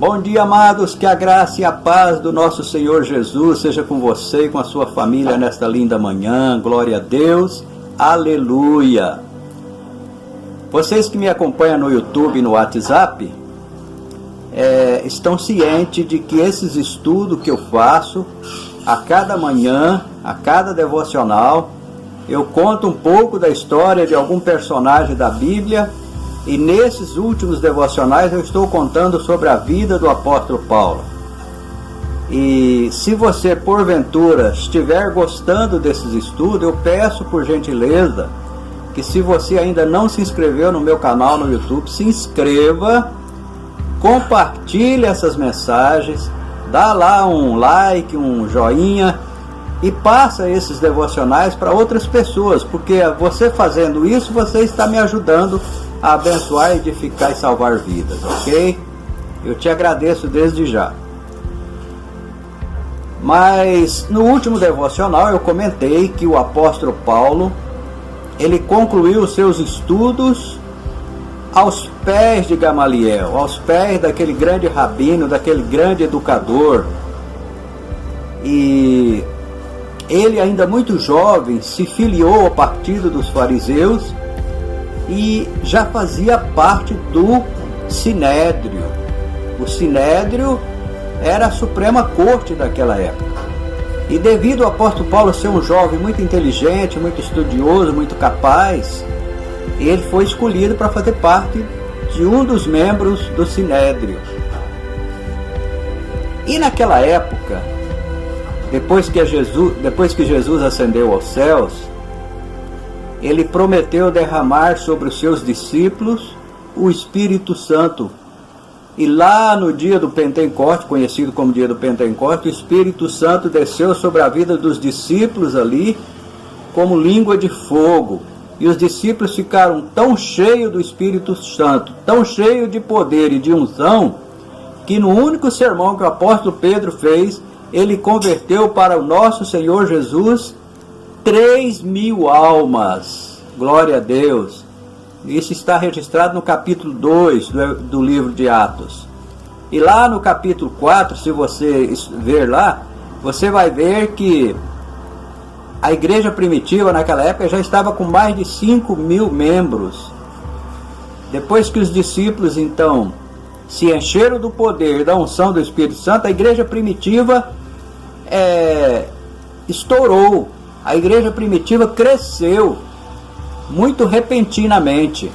Bom dia, amados, que a graça e a paz do nosso Senhor Jesus seja com você e com a sua família nesta linda manhã. Glória a Deus, aleluia. Vocês que me acompanham no YouTube e no WhatsApp estão cientes de que esses estudos que eu faço a cada manhã, a cada devocional, eu conto um pouco da história de algum personagem da Bíblia. E nesses últimos devocionais eu estou contando sobre a vida do apóstolo Paulo. E se você porventura estiver gostando desses estudos, eu peço por gentileza que, se você ainda não se inscreveu no meu canal no YouTube, se inscreva, compartilhe essas mensagens, dá lá um like, um joinha e passa esses devocionais para outras pessoas, porque você fazendo isso, você está me ajudando a abençoar, edificar e salvar vidas, ok? Eu te agradeço desde já. Mas no último devocional eu comentei que o apóstolo Paulo, ele concluiu os seus estudos aos pés de Gamaliel, aos pés daquele grande rabino, daquele grande educador. E ele, ainda muito jovem, se filiou ao partido dos fariseus e já fazia parte do Sinédrio. O Sinédrio era a Suprema Corte daquela época. E devido ao apóstolo Paulo ser um jovem muito inteligente, muito estudioso, muito capaz, ele foi escolhido para fazer parte de um dos membros do Sinédrio. E naquela época, depois que Jesus ascendeu aos céus, ele prometeu derramar sobre os seus discípulos o Espírito Santo. E lá no dia do Pentecoste, conhecido como dia do Pentecoste, o Espírito Santo desceu sobre a vida dos discípulos ali como língua de fogo. E os discípulos ficaram tão cheios do Espírito Santo, tão cheios de poder e de unção, que no único sermão que o apóstolo Pedro fez, ele converteu para o nosso Senhor Jesus 3.000 almas. Glória a Deus. Isso está registrado no capítulo 2 do livro de Atos. E lá no capítulo 4, se você ver lá, você vai ver que a igreja primitiva naquela época já estava com mais de 5.000 membros. Depois que os discípulos então se encheram do poder da unção do Espírito Santo, a igreja primitiva estourou. A igreja primitiva cresceu muito repentinamente.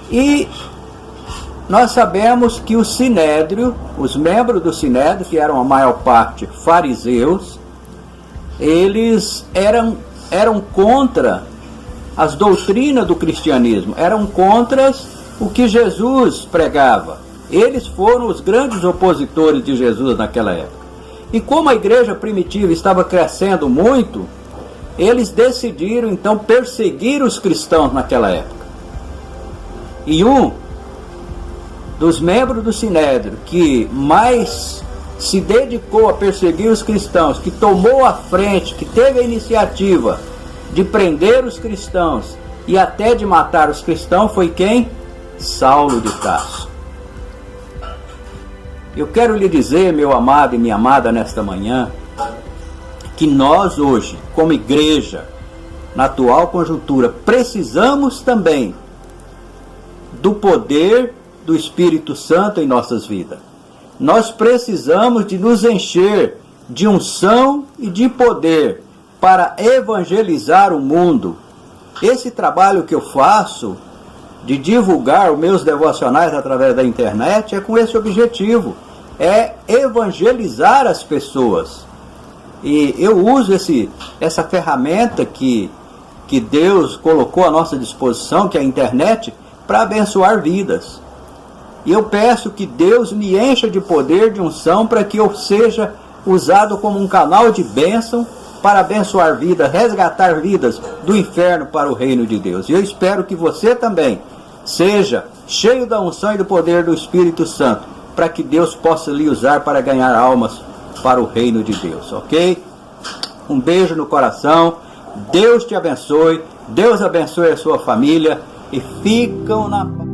E nós sabemos que o Sinédrio, os membros do Sinédrio, que eram a maior parte fariseus, eles eram contra as doutrinas do cristianismo, eram contra o que Jesus pregava. Eles foram os grandes opositores de Jesus naquela época. E como a igreja primitiva estava crescendo muito, eles decidiram então perseguir os cristãos naquela época. E um dos membros do Sinédrio que mais se dedicou a perseguir os cristãos, que tomou a frente, que teve a iniciativa de prender os cristãos e até de matar os cristãos, foi quem? Saulo de Tarso. Eu quero lhe dizer, meu amado e minha amada, nesta manhã, que nós hoje, como igreja, na atual conjuntura, precisamos também do poder do Espírito Santo em nossas vidas. Nós precisamos de nos encher de unção e de poder para evangelizar o mundo. Esse trabalho que eu faço de divulgar os meus devocionais através da internet é com esse objetivo, é evangelizar as pessoas. E eu uso essa ferramenta que Deus colocou à nossa disposição, que é a internet, para abençoar vidas. E eu peço que Deus me encha de poder, de unção, para que eu seja usado como um canal de bênção para abençoar vidas, resgatar vidas do inferno para o reino de Deus. E eu espero que você também seja cheio da unção e do poder do Espírito Santo, para que Deus possa lhe usar para ganhar almas para o reino de Deus, ok? Um beijo no coração, Deus te abençoe, Deus abençoe a sua família e ficam na paz.